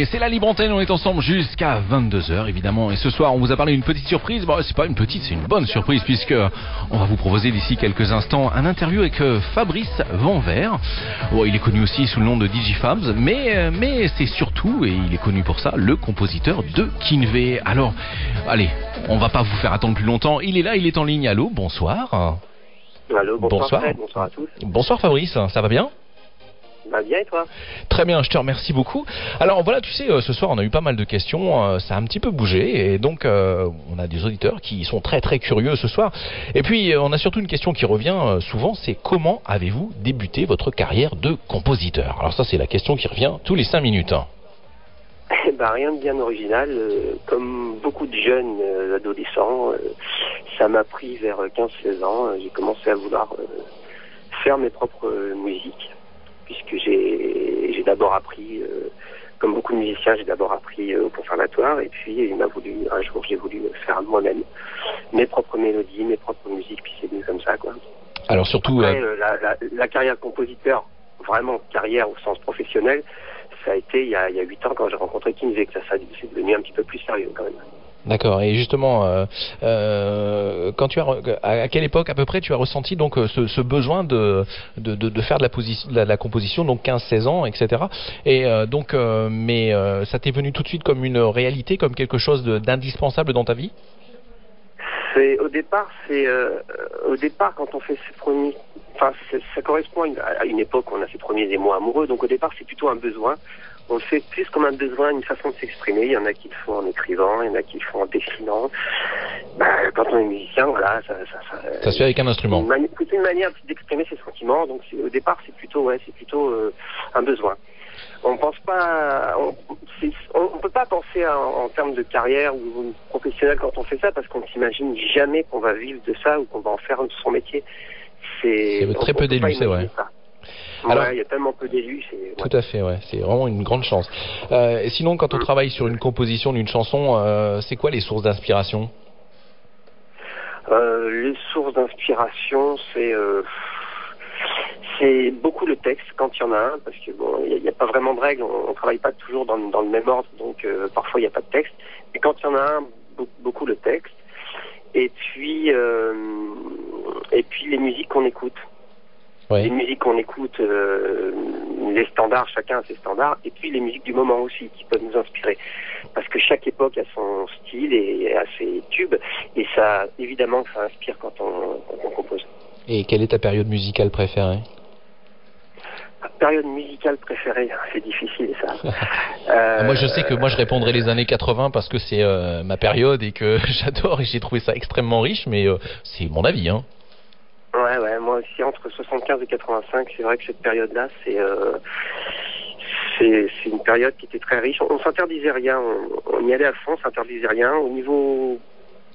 est, c'est la libre antenne, on est ensemble jusqu'à 22h évidemment. Et ce soir, on vous a parlé d'une petite surprise. Bon, c'est pas une petite, c'est une bonne surprise puisque on va vous proposer d'ici quelques instants un interview avec Fabrice Vanvert. Bon, il est connu aussi sous le nom de Digifabs, mais c'est surtout, et il est connu pour ça, le compositeur de Kinvé. Alors, allez, on va pas vous faire attendre plus longtemps. Il est là, il est en ligne. Allô, bonsoir. Allô, bonsoir. Fred, bonsoir à tous. Bonsoir Fabrice, ça va bien ? Bah bien et toi? Très bien, je te remercie beaucoup. Alors voilà, tu sais, ce soir on a eu pas mal de questions, ça a un petit peu bougé et donc on a des auditeurs qui sont très très curieux ce soir. Et puis on a surtout une question qui revient souvent, c'est comment avez-vous débuté votre carrière de compositeur? Alors ça c'est la question qui revient tous les 5 minutes. Bah rien de bien original, comme beaucoup de jeunes adolescents, ça m'a pris vers 15-16 ans, j'ai commencé à vouloir faire mes propres musiques. Puisque j'ai d'abord appris, comme beaucoup de musiciens, j'ai d'abord appris au conservatoire, et puis un jour j'ai voulu faire moi-même mes propres mélodies, mes propres musiques, puis c'est venu comme ça, quoi. Alors surtout... Après, la carrière de compositeur, vraiment carrière au sens professionnel, ça a été il y a 8 ans quand j'ai rencontré Kinvé, que ça c'est devenu un petit peu plus sérieux quand même. D'accord, et justement, quand à quelle époque à peu près tu as ressenti donc ce besoin de faire de la composition, donc 15-16 ans, etc. Et mais ça t'est venu tout de suite comme une réalité, comme quelque chose d'indispensable dans ta vie? Au départ quand on fait ses premiers, enfin ça correspond à une époque où on a ses premiers émois amoureux, donc au départ c'est plutôt un besoin. On le fait plus comme un besoin, une façon de s'exprimer. Il y en a qui le font en écrivant, il y en a qui le font en dessinant. Quand on est musicien, voilà, ça se fait avec un instrument. C'est une manière d'exprimer ses sentiments. Donc au départ, c'est plutôt un besoin. On pense pas, on peut pas penser en termes de carrière ou professionnelle quand on fait ça, parce qu'on s'imagine jamais qu'on va vivre de ça ou qu'on va en faire son métier. C'est très peu d'élus, c'est vrai. Alors, il y a tellement peu d'élus. Tout à fait, ouais. C'est vraiment une grande chance. Sinon, quand on travaille sur une composition d'une chanson, c'est quoi les sources d'inspiration? Les sources d'inspiration, c'est beaucoup le texte quand il y en a un, parce que bon, il n'y a pas vraiment de règles, on travaille pas toujours dans le même ordre, donc parfois il n'y a pas de texte. Mais quand il y en a un, beaucoup le texte. Et puis les musiques qu'on écoute. Oui. Les musiques qu'on écoute, les standards, chacun a ses standards, et puis les musiques du moment aussi qui peuvent nous inspirer. Parce que chaque époque a son style et a ses tubes, et ça, évidemment, ça inspire quand on compose. Et quelle est ta période musicale préférée? Ma période musicale préférée, c'est difficile ça. Moi je sais que moi je répondrai les années 80 parce que c'est ma période et que j'adore et j'ai trouvé ça extrêmement riche, mais c'est mon avis, hein. Ouais, moi aussi, entre 75 et 85, c'est vrai que cette période-là, c'est une période qui était très riche. On s'interdisait rien, on y allait à fond, on s'interdisait rien. Au niveau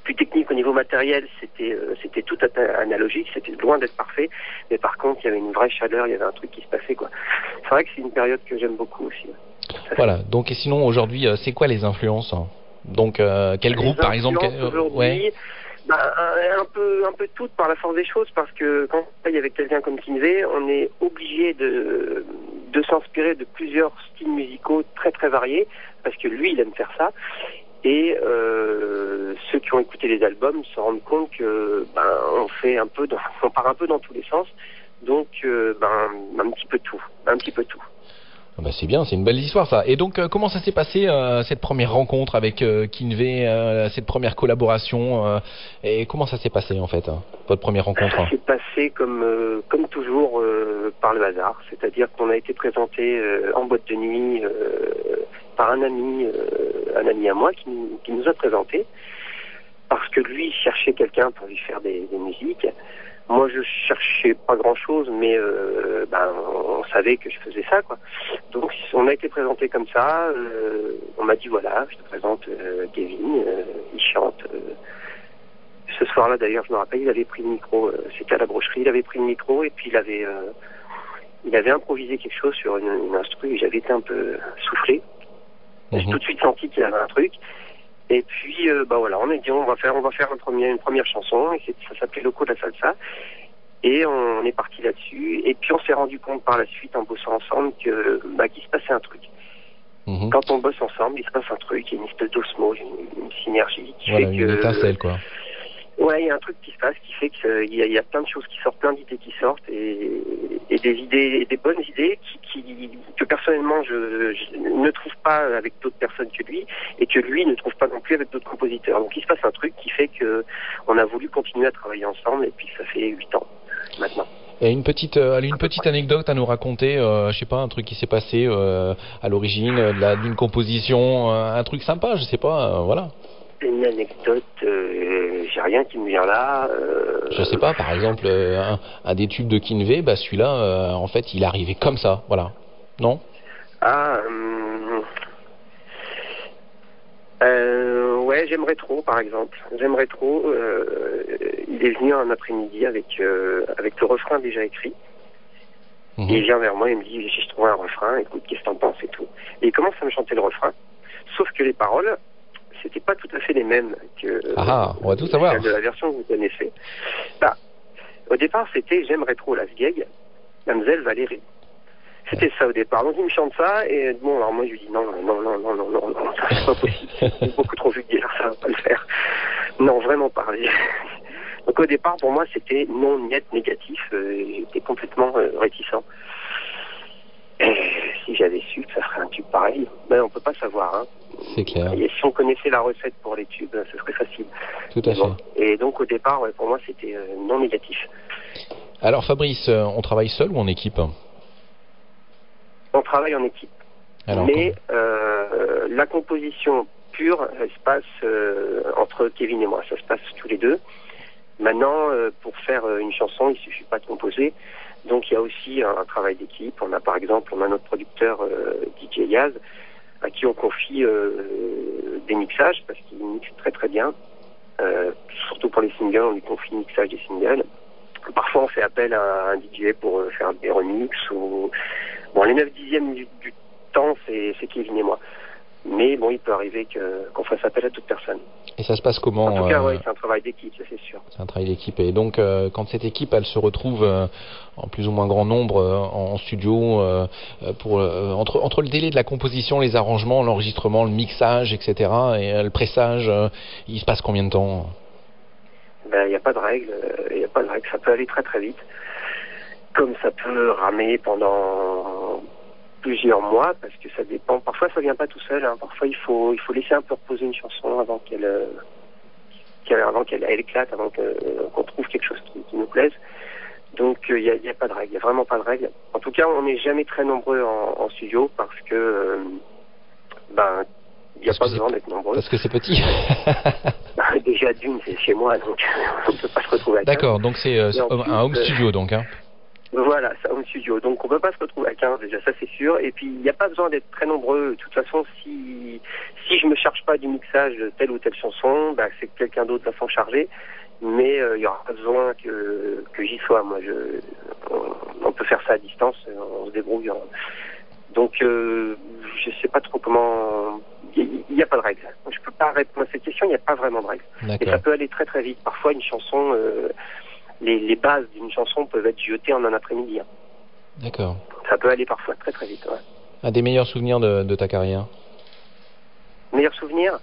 plus technique, au niveau matériel, c'était tout analogique, c'était loin d'être parfait. Mais par contre, il y avait une vraie chaleur, il y avait un truc qui se passait, quoi. C'est vrai que c'est une période que j'aime beaucoup aussi. Voilà, donc et sinon, aujourd'hui, c'est quoi les influences? Donc, quel groupe, par exemple aujourd'hui, un peu toutes par la force des choses, parce que quand on travaille avec quelqu'un comme Kinvé, on est obligé de s'inspirer de plusieurs styles musicaux très très variés, parce que lui il aime faire ça, et ceux qui ont écouté les albums se rendent compte que on part un peu dans tous les sens, donc un petit peu tout. C'est bien, c'est une belle histoire ça. Et donc comment ça s'est passé cette première rencontre avec Kinvé, cette première collaboration, et comment ça s'est passé en fait, votre première rencontre? Ça s'est passé comme toujours par le hasard, c'est-à-dire qu'on a été présenté en boîte de nuit par un ami à moi qui nous a présenté, parce que lui cherchait quelqu'un pour lui faire des musiques. Moi, je cherchais pas grand-chose, mais on savait que je faisais ça, quoi. Donc, on a été présenté comme ça. On m'a dit, voilà, je te présente Kevin, il chante. Ce soir-là, d'ailleurs, je me rappelle, il avait pris le micro, c'était à la brocherie, il avait pris le micro, et puis il avait improvisé quelque chose sur une instru, et j'avais été un peu soufflé. J'ai tout de suite senti qu'il y avait un truc. Et puis, voilà, on a dit, on va faire une première chanson, et ça s'appelait Loco de la Salsa. Et on est parti là-dessus. Et puis, on s'est rendu compte par la suite, en bossant ensemble, qu'il se passait un truc. Quand on bosse ensemble, il se passe un truc, il y a une espèce d'osmose, une synergie qui voilà, fait une étincelle, quoi. Ouais, il y a un truc qui se passe qui fait qu'il y a plein de choses qui sortent, plein d'idées qui sortent et des idées, des bonnes idées que personnellement je ne trouve pas avec d'autres personnes que lui et que lui ne trouve pas non plus avec d'autres compositeurs. Donc il se passe un truc qui fait que on a voulu continuer à travailler ensemble et puis ça fait 8 ans maintenant. Et une petite anecdote à nous raconter, je sais pas, un truc qui s'est passé à l'origine d'une composition, un truc sympa, je sais pas, voilà. Une anecdote, j'ai rien qui me vient là. Je sais pas, par exemple, un des tubes de Kinvey, bah celui-là, en fait, il est arrivé comme ça, voilà. Non? Ah, ouais, j'aimerais trop, par exemple. J'aimerais trop. Il est venu un après-midi avec le refrain déjà écrit. Et il vient vers moi et me dit, si je trouve un refrain, écoute, qu'est-ce que t'en penses et tout. Et il commence à me chanter le refrain. Sauf que les paroles, c'était pas tout à fait les mêmes que on va tout savoir. De la version que vous connaissez. Bah, au départ, c'était j'aimerais trop la Sgeg, Mademoiselle Valérie. C'était ça au départ. Donc il me chante ça et bon, alors moi je lui dis non, c'est pas possible, c'est beaucoup trop vulgaire, ça va pas le faire. Non, vraiment pas. Donc au départ, pour moi, c'était non, niet, négatif. J'étais complètement réticent. Et si j'avais su que ça ferait un tube pareil, ben on peut pas savoir. Hein. C'est clair. Et si on connaissait la recette pour les tubes, ce serait facile. Tout à fait. Et donc au départ, ouais, pour moi, c'était non négatif. Alors Fabrice, on travaille seul ou en équipe? On travaille en équipe. Alors, mais la composition pure, elle se passe entre Kevin et moi. Ça se passe tous les deux. Maintenant, pour faire une chanson, il suffit pas de composer. Donc il y a aussi un travail d'équipe. On a par exemple, notre producteur DJ Yaz, à qui on confie des mixages parce qu'il mixe très très bien. Surtout pour les singles, on lui confie le mixage des singles. Parfois on fait appel à un DJ pour faire des remixes ou bon, les 9/10 du temps c'est Kevin et moi. Mais bon, il peut arriver qu'on fasse appel à toute personne. Et ça se passe comment? En tout cas, ouais, c'est un travail d'équipe, ça c'est sûr. C'est un travail d'équipe. Et donc, quand cette équipe, elle se retrouve en plus ou moins grand nombre en studio, entre le délai de la composition, les arrangements, l'enregistrement, le mixage, etc., et le pressage, il se passe combien de temps? Ben, il n'y a pas de règle. Ça peut aller très très vite. Comme ça peut ramer pendant plusieurs mois, parce que ça dépend. Parfois, ça vient pas tout seul. Hein. Parfois, il faut laisser un peu reposer une chanson avant qu'elle éclate, avant qu'on trouve quelque chose qui nous plaise. Donc, il y a pas de règle. Il y a vraiment pas de règle. En tout cas, on n'est jamais très nombreux en studio parce que, il n'y a pas besoin d'être nombreux. Parce que c'est petit. Déjà d'une, c'est chez moi, donc on ne peut pas se retrouver à 15. D'accord, donc c'est un home studio, donc. Hein. Voilà, c'est un home studio. Donc on ne peut pas se retrouver à 15, déjà, ça c'est sûr. Et puis il n'y a pas besoin d'être très nombreux. De toute façon, si je ne me charge pas du mixage de telle ou telle chanson, c'est que quelqu'un d'autre va s'en charger. Mais il n'y aura pas besoin que j'y sois. Moi, on peut faire ça à distance, on se débrouille. Donc je ne sais pas trop comment... Il n'y a pas de règle. Je ne peux pas répondre à cette question, il n'y a pas vraiment de règle. Et ça peut aller très très vite. Parfois, une chanson, les bases d'une chanson peuvent être jetées en un après-midi. Hein. D'accord. Ça peut aller parfois très très vite. Ouais. Un des meilleurs souvenirs de ta carrière? Meilleurs souvenirs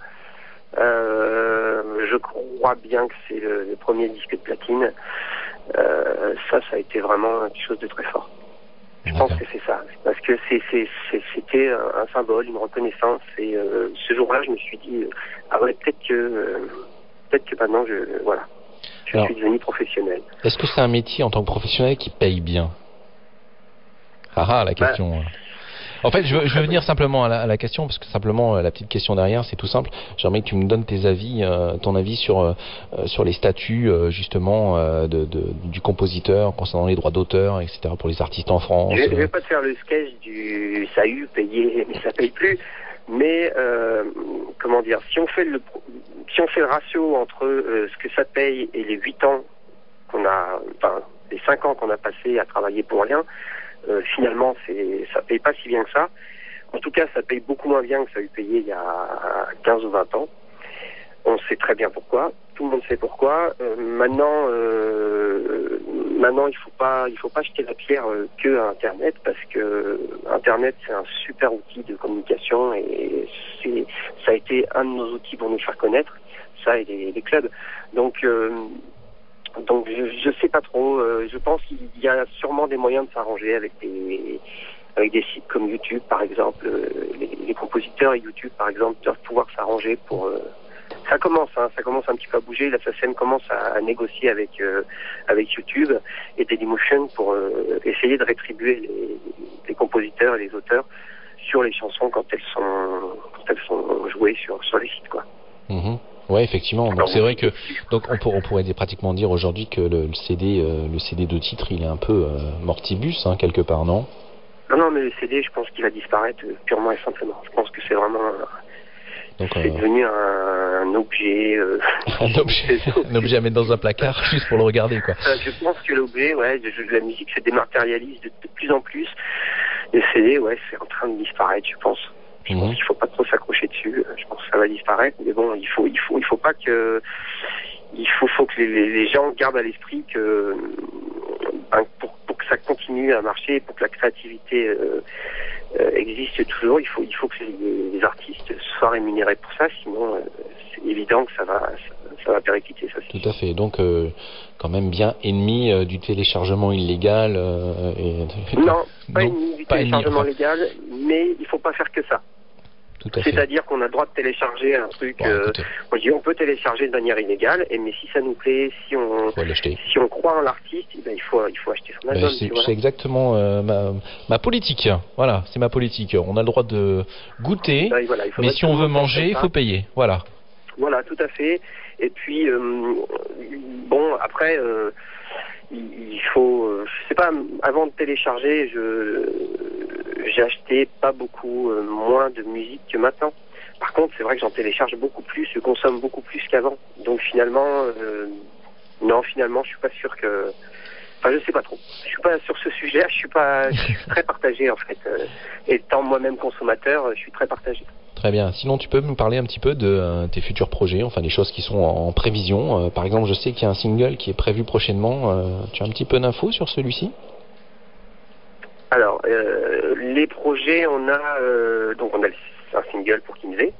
je crois bien que c'est le premier disque de platine. Ça a été vraiment quelque chose de très fort. Je pense que c'est ça, parce que c'était un symbole, une reconnaissance, et ce jour-là, je me suis dit, peut-être que maintenant, je suis devenu professionnel. Est-ce que c'est un métier en tant que professionnel qui paye bien? La question. En fait, je veux venir simplement à la question, parce que simplement, la petite question derrière, c'est tout simple. J'aimerais que tu me donnes ton avis sur les statuts, justement, du compositeur, concernant les droits d'auteur, etc., pour les artistes en France. Je ne vais pas te faire le sketch du ça a eu payé, mais ça paye plus. Mais, comment dire, si on fait le ratio entre ce que ça paye et les 8 ans les 5 ans qu'on a passé à travailler pour rien, finalement, ça paye pas si bien que ça. En tout cas, ça paye beaucoup moins bien que ça a eu payé il y a 15 ou 20 ans. On on sait très bien pourquoi. Tout le monde sait pourquoi. Maintenant, il faut pas jeter la pierre que à Internet, parce que Internet c'est un super outil de communication et ça a été un de nos outils pour nous faire connaître, ça et les clubs. Donc je sais pas trop. Je pense qu'il y a sûrement des moyens de s'arranger avec des sites comme YouTube par exemple. Les compositeurs et YouTube par exemple doivent pouvoir s'arranger pour ça commence un petit peu à bouger. La SACEM commence à négocier avec YouTube et Dailymotion pour essayer de rétribuer les compositeurs et les auteurs sur les chansons quand elles sont jouées sur les sites, quoi. Ouais, effectivement. Donc c'est vrai que on pourrait pratiquement dire aujourd'hui que le CD de titre, il est un peu mortibus, hein, quelque part, non? Non, mais le CD, je pense qu'il va disparaître purement et simplement. Je pense que c'est vraiment c'est devenu un objet un objet à mettre dans un placard juste pour le regarder, quoi. Je pense que l'objet, de la musique se dématérialise de plus en plus. Le CD, c'est en train de disparaître, je pense. Je pense qu'il faut pas trop s'accrocher dessus. Je pense que ça va disparaître, mais bon, il faut pas que faut que les gens gardent à l'esprit que pour que ça continue à marcher, pour que la créativité existe toujours, il faut que les artistes soient rémunérés pour ça, sinon c'est évident que ça va péricliter, ça. Tout à fait. Donc quand même bien ennemi du téléchargement illégal. Non, pas ennemi du téléchargement légal, mais il faut pas faire que ça. C'est-à-dire qu'on a le droit de télécharger un truc. Moi, je dis, on peut télécharger de manière illégale, mais si ça nous plaît, si on croit en l'artiste, il faut acheter son album. C'est exactement ma politique. Voilà, c'est ma politique. On a le droit de goûter, mais si on veut manger, il faut payer. Voilà. Voilà, tout à fait. Et puis, après, il faut, je sais pas, avant de télécharger, j'ai acheté pas beaucoup moins de musique que maintenant. Par contre, c'est vrai que j'en télécharge beaucoup plus, je consomme beaucoup plus qu'avant. Donc finalement, je suis pas sûr que... Enfin, je sais pas trop. Je suis pas sur ce sujet, je suis très partagé en fait. Étant moi-même consommateur, je suis très partagé. Très bien. Sinon, tu peux me parler un petit peu de tes futurs projets, enfin des choses qui sont en prévision. Par exemple, je sais qu'il y a un single qui est prévu prochainement. Tu as un petit peu d'infos sur celui-ci ? Alors, les projets, on a un single pour Kinvey,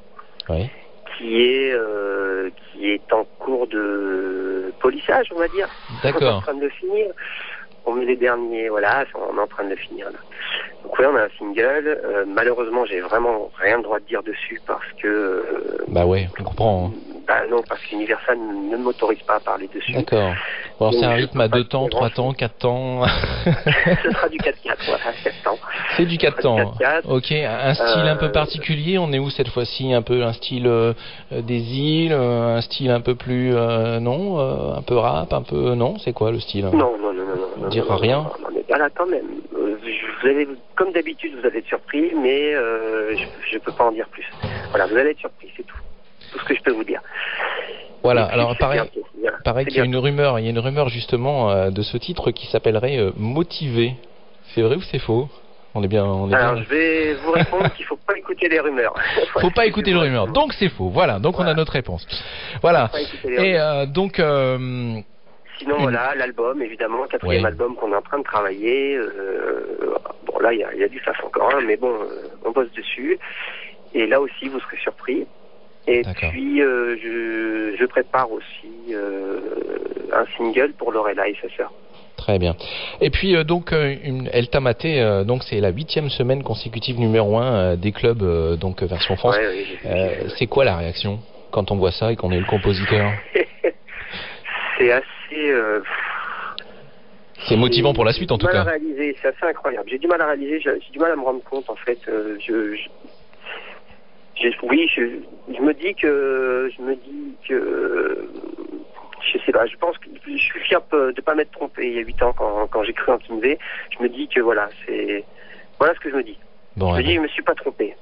qui est en cours de polissage, on va dire. D'accord. On est en train de le finir. On met les derniers, on est en train de le finir là. Donc on a un single. Malheureusement, j'ai vraiment rien le droit de dire dessus parce que... on comprend. Non, parce qu'Universal ne m'autorise pas à parler dessus. D'accord. Bon, c'est un rythme à 2 temps, 3 temps, 4 temps. Ce sera du 4-4, 4 temps. C'est du 4 temps. 4-4. Ok, un style un peu particulier. On est où cette fois-ci? Un peu un style des îles, un style un peu plus... un peu rap, un peu... Non, c'est quoi le style? Non. On dira rien. On n'est pas là quand même. Comme d'habitude, vous allez être surpris, mais je peux pas en dire plus. Voilà, vous allez être surpris, c'est tout. Tout ce que je peux vous dire. Voilà, alors pareil qu'il y a une rumeur justement de ce titre qui s'appellerait Motivé. C'est vrai ou c'est faux? Alors je vais vous répondre qu'il faut pas écouter les rumeurs. Faut pas écouter les rumeurs. Donc c'est faux. Voilà, donc on a notre réponse. Voilà. Et donc sinon l'album évidemment, 4e album qu'on est en train de travailler. Là il y a du taf encore, mais bon, on bosse dessus. Et là aussi vous serez surpris. Et puis je prépare aussi un single pour Lorella et sa sœur. Très bien. Et puis Elle t'a maté, donc c'est la 8e semaine consécutive numéro 1 des clubs, donc version France. C'est quoi la réaction quand on voit ça et qu'on est le compositeur? C'est assez... c'est motivant pour la suite en tout cas. C'est assez incroyable. J'ai du mal à réaliser, j'ai du mal à me rendre compte en fait. Je me dis que je sais pas, je pense que je suis fier de pas m'être trompé il y a 8 ans quand j'ai cru en Kinvey. Je me dis que voilà ce que je me dis. Je me dis je me suis pas trompé.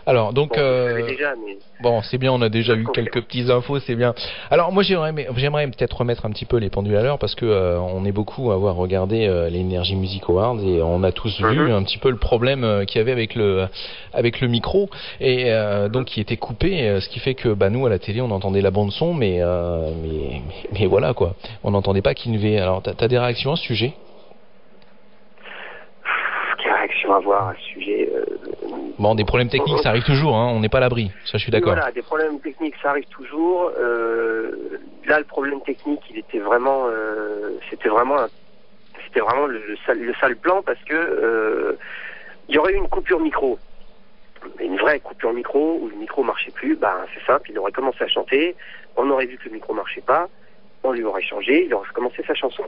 Alors, donc, Bon, je savais déjà, mais... bon, c'est bien, on a déjà eu quelques petites infos, c'est bien. Alors, moi, j'aimerais peut-être remettre un petit peu les pendules à l'heure parce que on est beaucoup à avoir regardé les Energy Music Awards et on a tous vu un petit peu le problème qu'il y avait avec le micro et donc qui était coupé, ce qui fait que nous à la télé on entendait la bande son, mais voilà quoi, on n'entendait pas Kinvey. Alors, t'as des réactions à ce sujet? Quelle réaction avoir à ce sujet Bon, des problèmes techniques, ça arrive toujours, hein, on n'est pas à l'abri, ça je suis d'accord. Voilà, des problèmes techniques, ça arrive toujours. Là, le problème technique, il était vraiment, c'était vraiment le sale plan parce que il y aurait eu une coupure micro, une vraie coupure micro où le micro marchait plus. C'est simple, il aurait commencé à chanter, on aurait vu que le micro marchait pas, on lui aurait changé, il aurait recommencé sa chanson.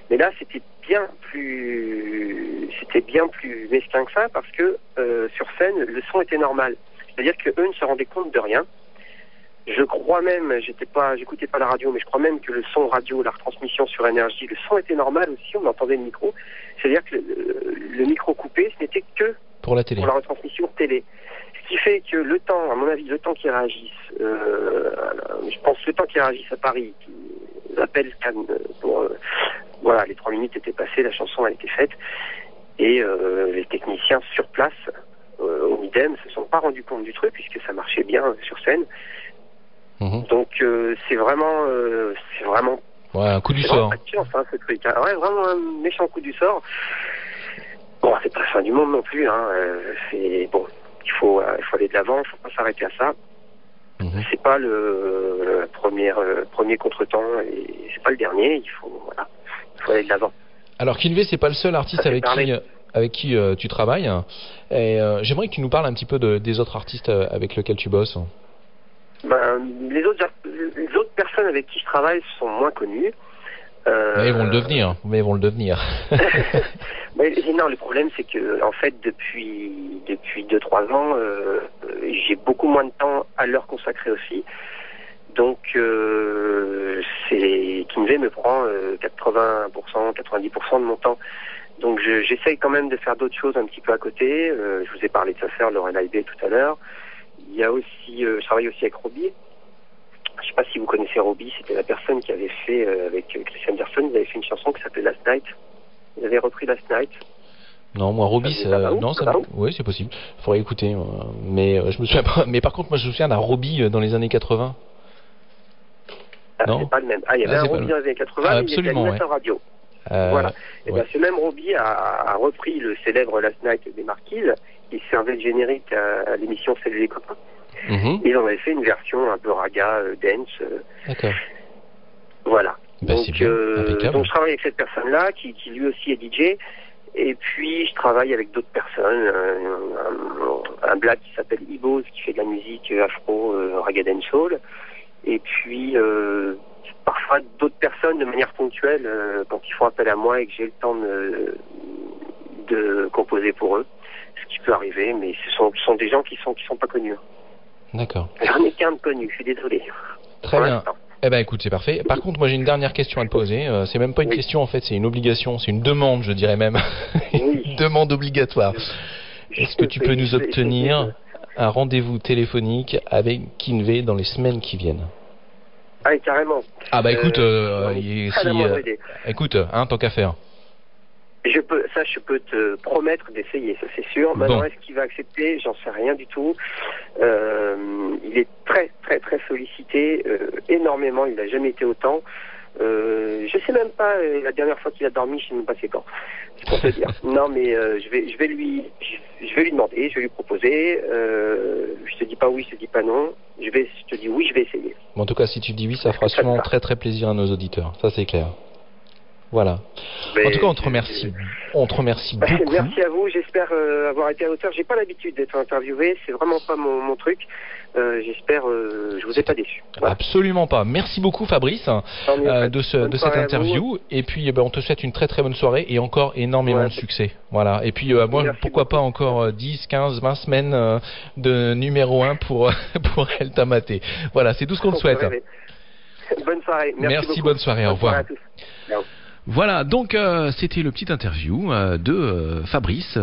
Mais là, c'était bien plus mesquin que ça parce que sur scène, le son était normal. C'est-à-dire qu'eux ne se rendaient compte de rien. Je crois même, j'écoutais pas la radio, mais je crois même que le son radio, la retransmission sur énergie, le son était normal aussi, on entendait le micro. C'est-à-dire que le micro coupé, ce n'était que pour la télé, pour la retransmission télé. Ce qui fait que le temps, à mon avis, le temps qu'ils réagissent, je pense le temps qu'ils réagissent à Paris, qu'ils appellent Cannes pour... voilà, les 3 minutes étaient passées, la chanson a été faite, et les techniciens sur place, au Midem, se sont pas rendus compte du truc, puisque ça marchait bien sur scène. Donc c'est vraiment ouais, un coup du sort. Pas de chance, hein, ce truc. Ouais, vraiment un méchant coup du sort. Bon, c'est pas la fin du monde non plus, hein. C'est bon, il faut aller de l'avant, il faut pas s'arrêter à ça. C'est pas le premier contretemps et c'est pas le dernier. Il faut aller de l'avant. Alors Kinvey, c'est pas le seul artiste avec qui tu travailles. Et j'aimerais que tu nous parles un petit peu des autres artistes avec lesquels tu bosses. Les autres personnes avec qui je travaille sont moins connues. Mais ils vont le devenir. Non, le problème c'est que en fait depuis 2-3 ans, j'ai beaucoup moins de temps à leur consacrer aussi. Donc Kinvey me prend 80%, 90% de mon temps. Donc j'essaye quand même de faire d'autres choses un petit peu à côté. Je vous ai parlé de sa sœur Lorena Ibé tout à l'heure. Il y a aussi, je travaille aussi avec Robbie. Je ne sais pas si vous connaissez Robbie, c'était la personne qui avait fait, avec Christian Anderson, ils avaient fait une chanson qui s'appelait Last Night. Ils avaient repris Last Night. Non, moi Robbie, oui, c'est possible. Il faudrait écouter, mais je me souviens pas. Mais par contre, moi je me souviens d'un Robbie dans les années 80. Non, c'est pas le même. Il y avait un Robbie dans les années 80, mais il était animateur radio. Voilà. Et ce même Robbie a repris le célèbre Last Night des Marquises. Il servait le générique à l'émission Salut les copains. Ils en avaient fait une version un peu raga, dance. D'accord. Voilà. Donc je travaille avec cette personne-là qui lui aussi est DJ. Et puis je travaille avec d'autres personnes. Un black qui s'appelle Ibos qui fait de la musique afro, raga dancehall. Et puis parfois d'autres personnes de manière ponctuelle quand ils font appel à moi et que j'ai le temps de composer pour eux. Ce qui peut arriver, mais ce sont des gens qui sont pas connus. D'accord. J'en ai qu'un de connu, je suis désolé. Très bien. Eh ben écoute, c'est parfait. Par contre, moi j'ai une dernière question à te poser. C'est même pas une question en fait, c'est une obligation, c'est une demande, je dirais même. Une demande obligatoire. Est-ce que tu peux nous obtenir un rendez-vous téléphonique avec Kinvey dans les semaines qui viennent? Ah, carrément. Ah bah écoute, écoute, tant qu'à faire. Je peux te promettre d'essayer, ça c'est sûr. Maintenant, est-ce qu'il va accepter? J'en sais rien du tout. Il est très, très, très sollicité, énormément. Il n'a jamais été autant. Je sais même pas, la dernière fois qu'il a dormi, je sais même pas c'est quand. C'est pour te dire. Non, mais je vais lui demander, je vais lui proposer. Je te dis pas oui, je te dis pas non. Je te dis oui, je vais essayer. En tout cas, si tu dis oui, ça fera sûrement très, très plaisir à nos auditeurs. Ça, c'est clair. Voilà. En tout cas, on te remercie. On te remercie beaucoup. Merci à vous. J'espère avoir été à hauteur. J'ai pas l'habitude d'être interviewé. C'est vraiment pas mon truc. J'espère. Je vous ai pas déçu. Voilà. Absolument pas. Merci beaucoup, Fabrice, de cette interview. Et puis, on te souhaite une très très bonne soirée et encore énormément de succès. Voilà. Et puis, moi, pourquoi pas encore 10, 15, 20 semaines de numéro 1 pour El Tamaté. Voilà, c'est tout ce qu'on te souhaite. Bonne soirée. Merci bonne soirée. Au revoir. À tous. Ciao. Voilà, donc c'était le petit interview de Fabrice.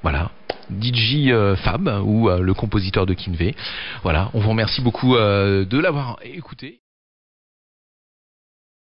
Voilà. DJ Fab ou le compositeur de Kinvey. Voilà, on vous remercie beaucoup de l'avoir écouté.